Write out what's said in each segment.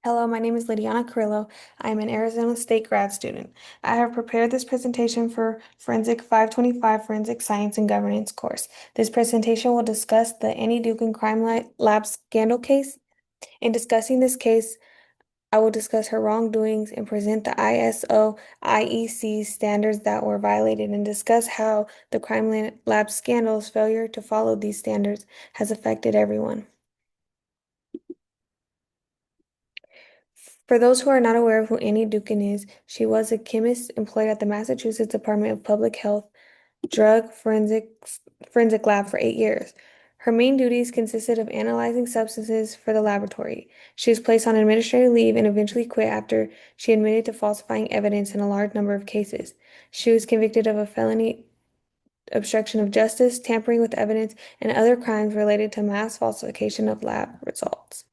Hello, my name is Lidiana Carrillo. I am an Arizona State grad student. I have prepared this presentation for Forensic 525 Forensic Science and Governance course. This presentation will discuss the Annie Dugan Lab scandal case. In discussing this case, I will discuss her wrongdoings and present the ISO IEC standards that were violated and discuss how the Lab scandal's failure to follow these standards has affected everyone. For those who are not aware of who Annie Dugan is, she was a chemist employed at the Massachusetts Department of Public Health Forensic Lab for 8 years. Her main duties consisted of analyzing substances for the laboratory. She was placed on administrative leave and eventually quit after she admitted to falsifying evidence in a large number of cases. She was convicted of a felony obstruction of justice, tampering with evidence, and other crimes related to mass falsification of lab results.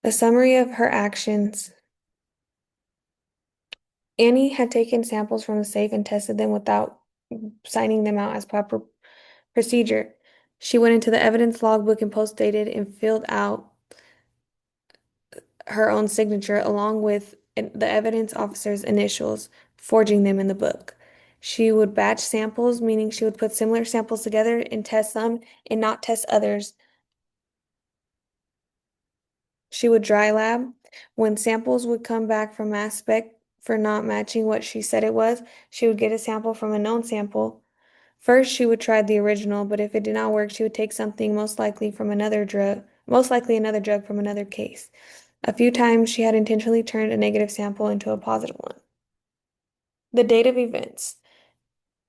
A summary of her actions. Annie had taken samples from the safe and tested them without signing them out as proper procedure. She went into the evidence logbook and post-dated and filled out her own signature along with the evidence officer's initials, forging them in the book. She would batch samples, meaning she would put similar samples together and test some and not test others. She would dry lab. When samples would come back from mass spec for not matching what she said it was, she would get a sample from a known sample. First, she would try the original, but if it did not work, she would take something most likely another drug from another case. A few times, she had intentionally turned a negative sample into a positive one. The date of events.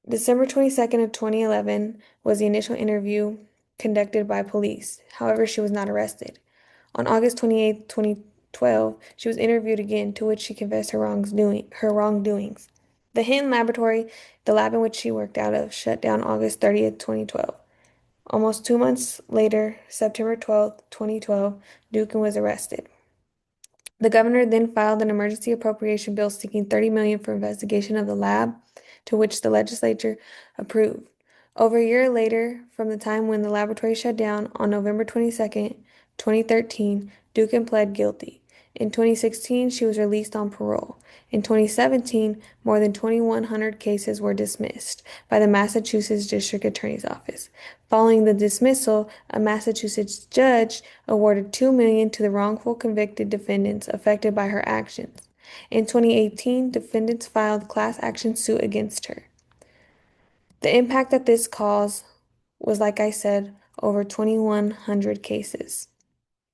December 22nd of 2011 was the initial interview conducted by police. However, she was not arrested. On August 28th, 2012, she was interviewed again, to which she confessed her wrongdoings. The Hinton Laboratory, the lab in which she worked out of, shut down August 30th, 2012. Almost 2 months later, September 12th, 2012, Dugan was arrested. The governor then filed an emergency appropriation bill seeking $30 million for investigation of the lab, to which the legislature approved. Over a year later, from the time when the laboratory shut down on November 22nd, 2013, Dugan pled guilty. In 2016, she was released on parole. In 2017, more than 2,100 cases were dismissed by the Massachusetts District Attorney's Office. Following the dismissal, a Massachusetts judge awarded $2 million to the wrongful convicted defendants affected by her actions. In 2018, defendants filed class action suit against her. The impact that this caused was, like I said, over 2,100 cases.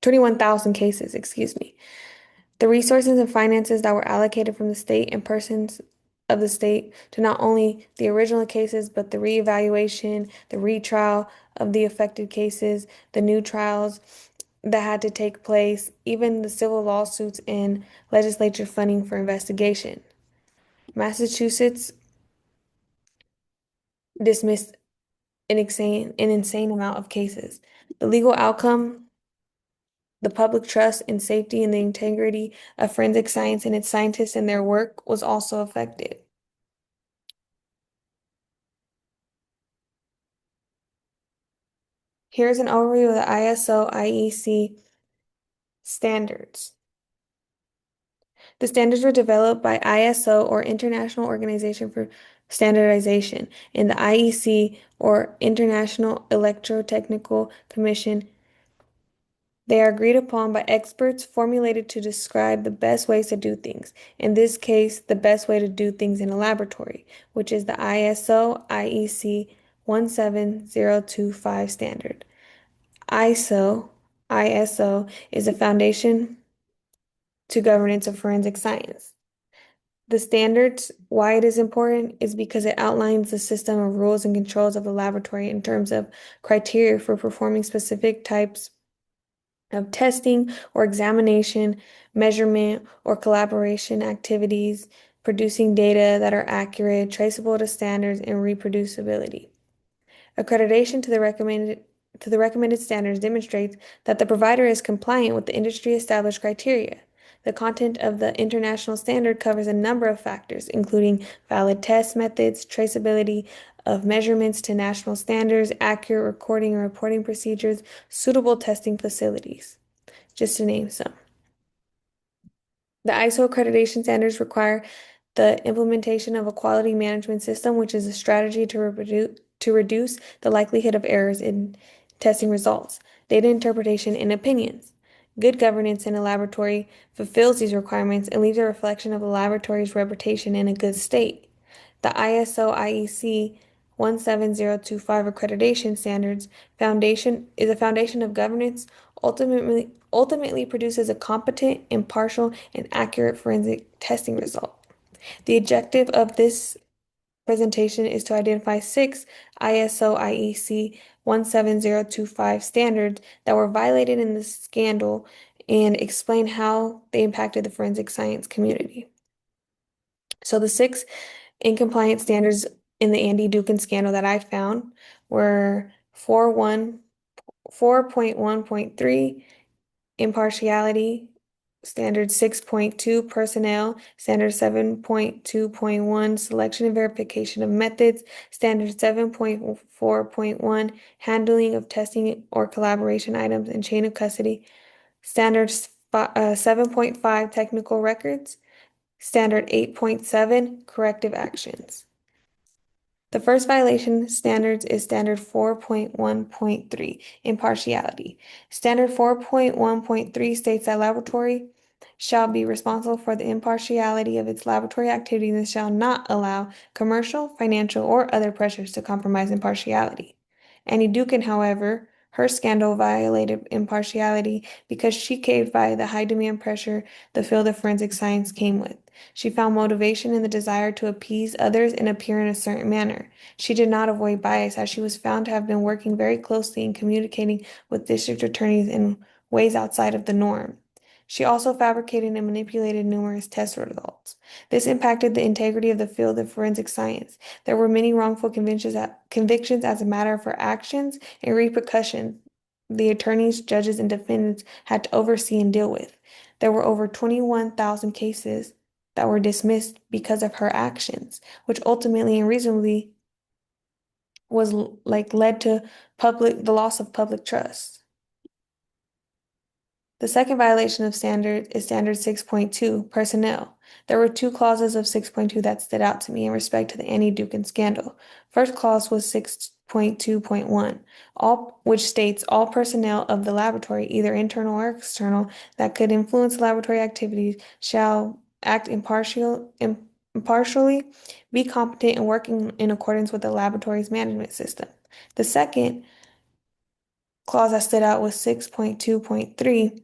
21,000 cases, excuse me. The resources and finances that were allocated from the state and persons of the state to not only the original cases, but the reevaluation, the retrial of the affected cases, the new trials that had to take place, even the civil lawsuits and legislature funding for investigation. Massachusetts dismissed an insane amount of cases. The legal outcome, the public trust and safety and the integrity of forensic science and its scientists and their work was also affected. Here's an overview of the ISO IEC standards. The standards were developed by ISO, or International Organization for Standardization, and the IEC, or International Electrotechnical Commission. They are agreed upon by experts, formulated to describe the best ways to do things. In this case, the best way to do things in a laboratory, which is the ISO IEC 17025 standard. ISO ISO is a foundation to governance of forensic science. The standards, why it is important, is because it outlines the system of rules and controls of the laboratory in terms of criteria for performing specific types of testing or examination, measurement, or collaboration activities, producing data that are accurate, traceable to standards, and reproducibility. Accreditation to the recommended standards demonstrates that the provider is compliant with the industry established criteria. The content of the international standard covers a number of factors, including valid test methods, traceability of measurements to national standards, accurate recording and reporting procedures, suitable testing facilities. just to name some. The ISO accreditation standards require the implementation of a quality management system, which is a strategy to reduce the likelihood of errors in testing results, data interpretation, and opinions. Good governance in a laboratory fulfills these requirements and leaves a reflection of the laboratory's reputation in a good state. The ISO IEC 17025 accreditation standards foundation is a foundation of governance, ultimately produces a competent, impartial, and accurate forensic testing result. The objective of this presentation is to identify 6 ISO IEC 17025 standards that were violated in the scandal and explain how they impacted the forensic science community. So the six incompliance standards in the Andy Dukin scandal that I found were 4.1.3 impartiality, standard 6.2 personnel, standard 7.2.1 selection and verification of methods, standard 7.4.1 handling of testing or collaboration items in chain of custody, standard 7.5 technical records, standard 8.7 corrective actions. The first violation standards is standard 4.1.3, impartiality. Standard 4.1.3 states that laboratory shall be responsible for the impartiality of its laboratory activities and shall not allow commercial, financial, or other pressures to compromise impartiality. Annie Dukin, however, her scandal violated impartiality because she caved by the high demand pressure the field of forensic science came with. She found motivation in the desire to appease others and appear in a certain manner. She did not avoid bias, as she was found to have been working very closely and communicating with district attorneys in ways outside of the norm. She also fabricated and manipulated numerous test results. This impacted the integrity of the field of forensic science. There were many wrongful convictions as a matter of her actions and repercussions the attorneys, judges, and defendants had to oversee and deal with. There were over 21,000 cases that were dismissed because of her actions, which ultimately and reasonably was led to the loss of public trust. The second violation of standard is standard 6.2, personnel. There were two clauses of 6.2 that stood out to me in respect to the Annie Dukin scandal. First clause was 6.2.1, which states all personnel of the laboratory, either internal or external, that could influence laboratory activities shall act impartially, be competent, and working in accordance with the laboratory's management system. The second clause that stood out was 6.2.3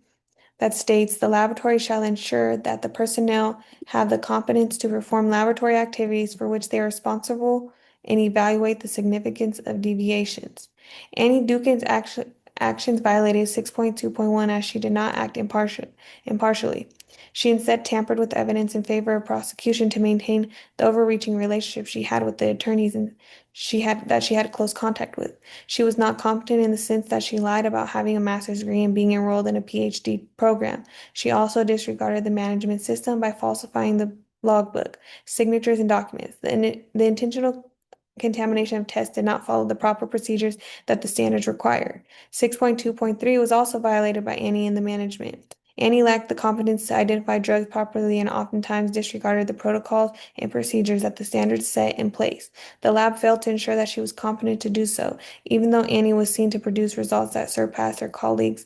that states the laboratory shall ensure that the personnel have the competence to perform laboratory activities for which they are responsible and evaluate the significance of deviations. Annie Dukin's actions violated 6.2.1 as she did not act impartially. She instead tampered with evidence in favor of prosecution to maintain the overreaching relationship she had with the attorneys and she had close contact with. She was not competent in the sense that she lied about having a master's degree and being enrolled in a PhD program. She also disregarded the management system by falsifying the logbook, signatures, and documents. The intentional contamination of tests did not follow the proper procedures that the standards require. 6.2.3 was also violated by Annie and the management. Annie lacked the competence to identify drugs properly and oftentimes disregarded the protocols and procedures that the standards set in place. The lab failed to ensure that she was competent to do so, even though Annie was seen to produce results that surpassed her colleagues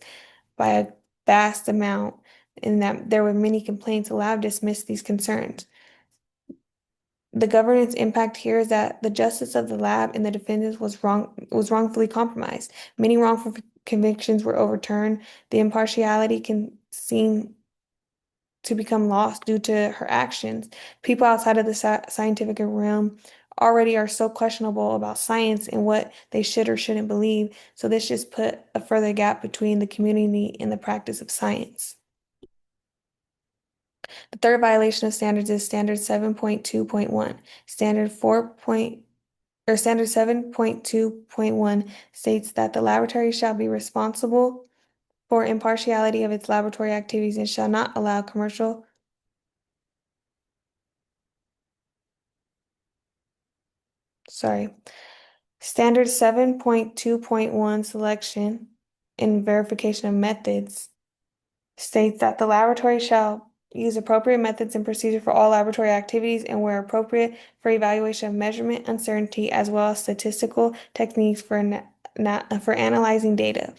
by a vast amount, and that there were many complaints. The lab dismissed these concerns. The governance impact here is that the justice of the lab and the defendants was wrongfully compromised. Many wrongful convictions were overturned. The impartiality can seem to become lost due to her actions. People outside of the scientific realm already are so questionable about science and what they should or shouldn't believe. So this just put a further gap between the community and the practice of science. The third violation of standards is standard 7.2.1. Standard 7.2.1 states that the laboratory shall be responsible for impartiality of its laboratory activities and shall not allow commercial sorry. Standard 7.2.1 selection and verification of methods states that the laboratory shall use appropriate methods and procedure for all laboratory activities and where appropriate for evaluation of measurement uncertainty as well as statistical techniques for analyzing data.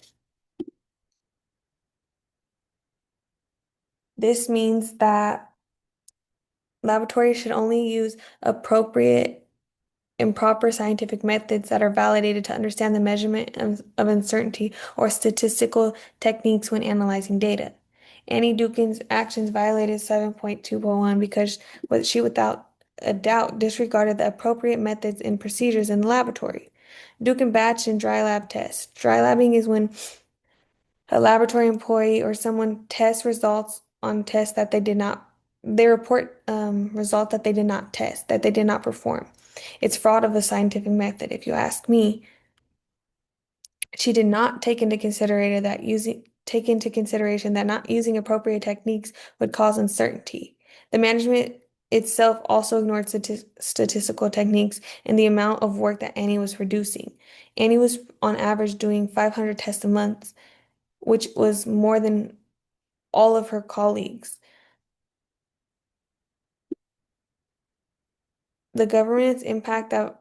This means that laboratories should only use appropriate and proper scientific methods that are validated to understand the measurement of uncertainty or statistical techniques when analyzing data. Annie Dukin's actions violated 7.2.1 because she without a doubt disregarded the appropriate methods and procedures in the laboratory. Dukin batched and dry lab tests. Dry labbing is when a laboratory employee or someone tests results on tests that they report results that they did not test, that they did not perform. It's fraud of a scientific method, if you ask me. She did not take into consideration that not using appropriate techniques would cause uncertainty. The management itself also ignored statistical techniques and the amount of work that Annie was producing. Annie was on average doing 500 tests a month, which was more than all of her colleagues. The government's impact that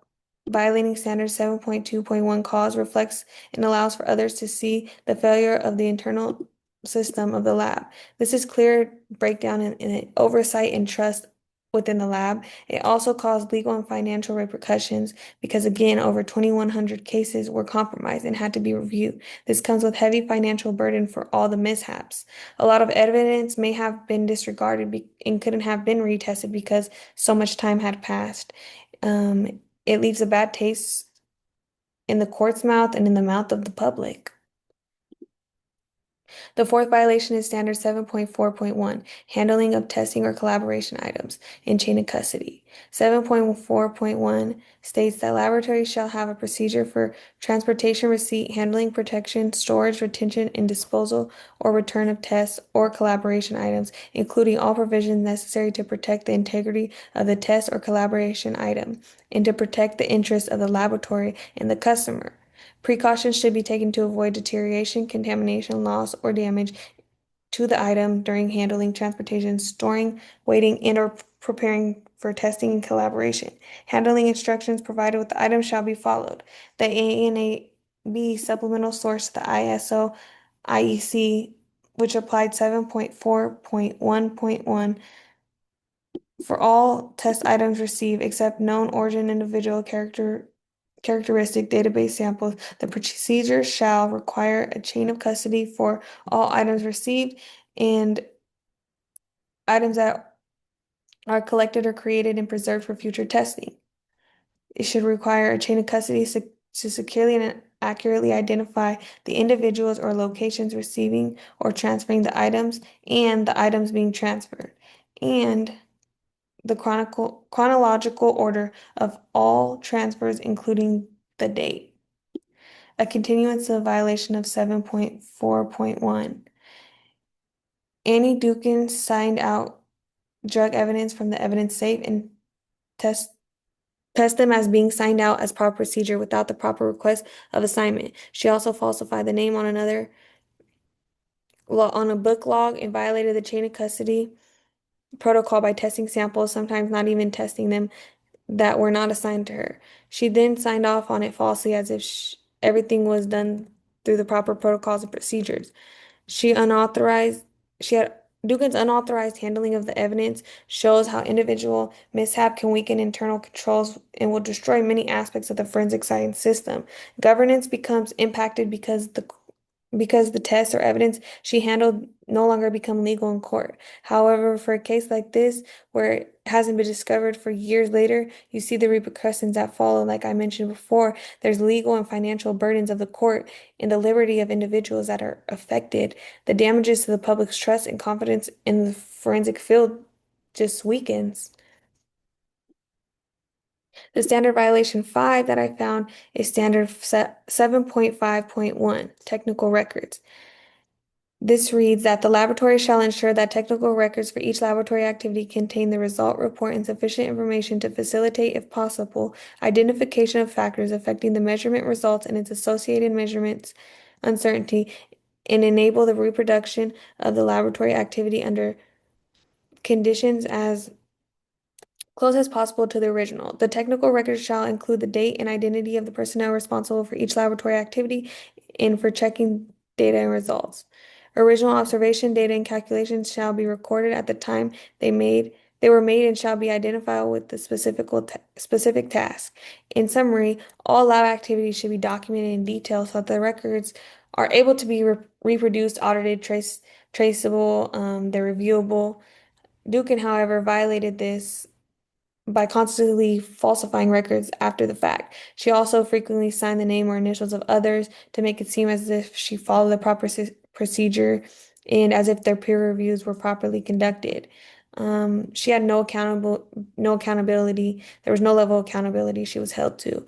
violating Standard 7.2.1 cause reflects and allows for others to see the failure of the internal system of the lab. This is clear breakdown in oversight and trust within the lab. It also caused legal and financial repercussions because, again, over 2,100 cases were compromised and had to be reviewed. This comes with heavy financial burden for all the mishaps. A lot of evidence may have been disregarded and couldn't have been retested because so much time had passed. It leaves a bad taste in the court's mouth and in the mouth of the public. The fourth violation is Standard 7.4.1, handling of testing or collaboration items in chain of custody. 7.4.1 states that laboratories shall have a procedure for transportation, receipt, handling, protection, storage, retention, and disposal or return of tests or collaboration items, including all provisions necessary to protect the integrity of the test or collaboration item and to protect the interests of the laboratory and the customer. Precautions should be taken to avoid deterioration, contamination, loss, or damage to the item during handling, transportation, storing, waiting, and/or preparing for testing and collaboration. Handling instructions provided with the item shall be followed. The ANAB supplemental source to the ISO IEC, which applied 7.4.1.1 for all test items received except known origin individual characteristic database samples, the procedure shall require a chain of custody for all items received and items that are collected or created and preserved for future testing. It should require a chain of custody to securely and accurately identify the individuals or locations receiving or transferring the items and the items being transferred, and the chronological order of all transfers, including the date. A continuance of violation of 7.4.1. Annie Dukin signed out drug evidence from the evidence safe and test test them as being signed out as proper procedure without the proper request of assignment. She also falsified the name on a book log and violated the chain of custody protocol by testing samples, sometimes not even testing them that were not assigned to her. She then signed off on it falsely as if everything was done through the proper protocols and procedures. She unauthorized, she had Dugan's unauthorized handling of the evidence shows how individual mishap can weaken internal controls and will destroy many aspects of the forensic science system. Governance becomes impacted because the tests or evidence she handled no longer become legal in court. However, for a case like this, where it hasn't been discovered for years later, you see the repercussions that follow. Like I mentioned before, there's legal and financial burdens of the court and the liberty of individuals that are affected. The damages to the public's trust and confidence in the forensic field just weakens. The standard violation 5 that I found is standard 7.5.1, technical records. This reads that the laboratory shall ensure that technical records for each laboratory activity contain the result report and sufficient information to facilitate, if possible, identification of factors affecting the measurement results and its associated measurements uncertainty and enable the reproduction of the laboratory activity under conditions as close as possible to the original. The technical record shall include the date and identity of the personnel responsible for each laboratory activity and for checking data and results. Original observation data and calculations shall be recorded at the time they were made and shall be identified with the specific task. In summary, all lab activities should be documented in detail so that the records are able to be reproduced, audited, traceable, they're reviewable. Dukin, however, violated this by constantly falsifying records after the fact. She also frequently signed the name or initials of others to make it seem as if she followed the proper procedure and as if their peer reviews were properly conducted. She had no accountability. There was no level of accountability she was held to.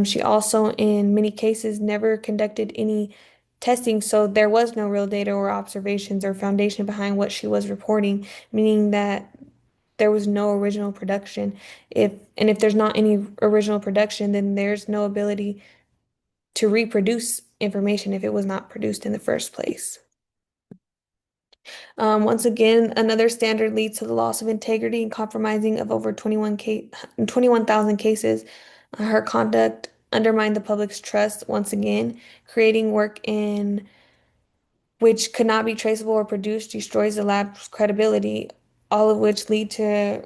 She also, in many cases, never conducted any testing, so there was no real data or observations or foundation behind what she was reporting, meaning that there was no original production. If there's not any original production, then there's no ability to reproduce information if it was not produced in the first place. Once again, another standard leads to the loss of integrity and compromising of over 21,000 cases. Her conduct undermined the public's trust once again, creating work in which could not be traceable or produced, destroys the lab's credibility, all of which lead to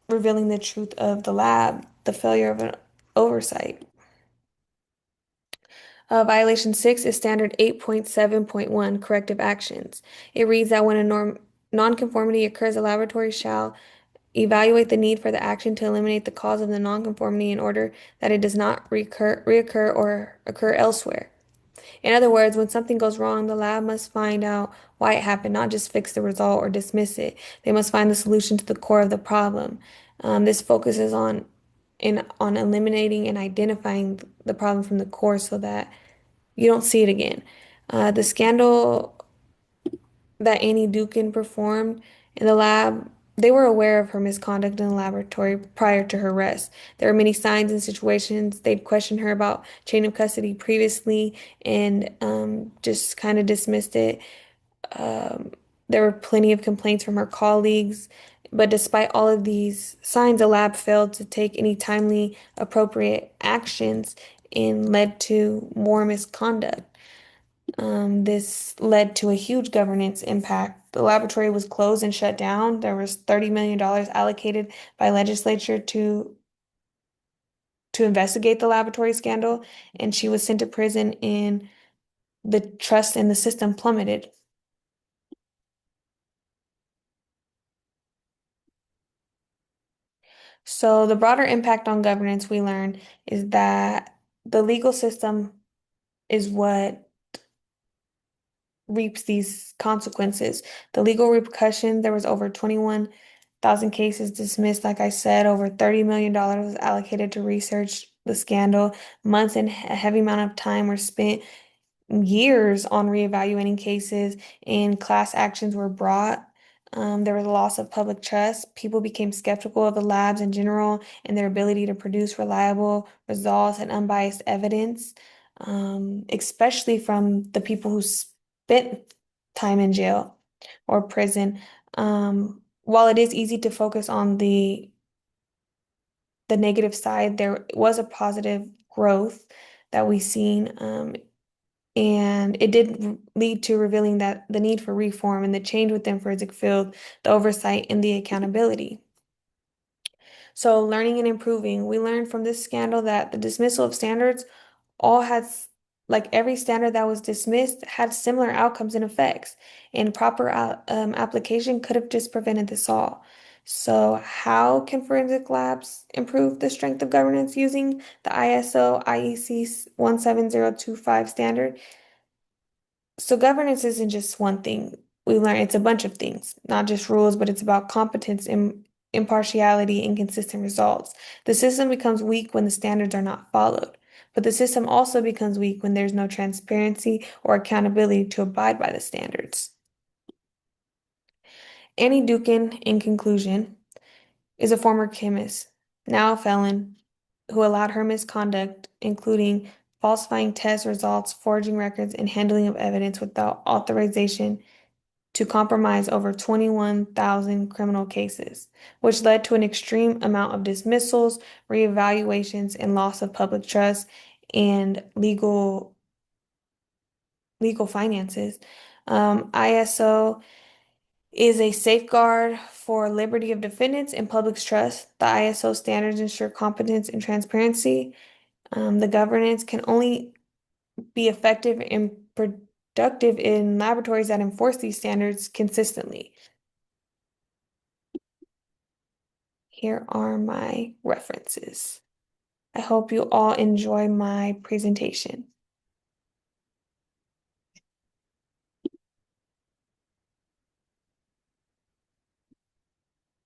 revealing the truth of the lab, the failure of an oversight. Violation 6 is standard 8.7.1, corrective actions. It reads that when a nonconformity occurs, a laboratory shall evaluate the need for the action to eliminate the cause of the nonconformity in order that it does not reoccur or occur elsewhere. In other words, when something goes wrong, the lab must find out why it happened, not just fix the result or dismiss it. They must find the solution to the core of the problem. This focuses on eliminating and identifying the problem from the core so that you don't see it again. The scandal that Annie Dukin performed in the lab, they were aware of her misconduct in the laboratory prior to her arrest. There were many signs and situations they'd questioned her about chain of custody previously and just kind of dismissed it. Um, there were plenty of complaints from her colleagues, but despite all of these signs, the lab failed to take any timely, appropriate actions and led to more misconduct. This led to a huge governance impact. The laboratory was closed and shut down. There was $30 million allocated by legislature to investigate the laboratory scandal, and she was sent to prison, and the trust in the system plummeted. So the broader impact on governance we learn is that the legal system is what reaps these consequences. The legal repercussion, there was over 21,000 cases dismissed. Like I said, over $30 million was allocated to research the scandal. Months and a heavy amount of time were spent, years on reevaluating cases, and class actions were brought. There was a loss of public trust. People became skeptical of the labs in general and their ability to produce reliable results and unbiased evidence, especially from the people who spent time in jail or prison. While it is easy to focus on the negative side, there was a positive growth that we've seen. And it did lead to revealing that the need for reform and the change within forensic field, the oversight and the accountability. So learning and improving, we learned from this scandal that the dismissal of standards all has, like every standard that was dismissed had similar outcomes and effects, and proper application could have just prevented this all. So how can forensic labs improve the strength of governance using the ISO IEC 17025 standard? So governance isn't just one thing. We learn it's a bunch of things, not just rules, but it's about competence, impartiality, and consistent results. The system becomes weak when the standards are not followed, but the system also becomes weak when there's no transparency or accountability to abide by the standards. Annie Dukin, in conclusion, is a former chemist, now a felon, who allowed her misconduct, including falsifying test results, forging records, and handling of evidence without authorization to compromise over 21,000 criminal cases, which led to an extreme amount of dismissals, reevaluations, and loss of public trust and legal finances. ISO is a safeguard for liberty of defendants and public's trust. The ISO standards ensure competence and transparency. The governance can only be effective and productive in laboratories that enforce these standards consistently. Here are my references. I hope you all enjoy my presentation.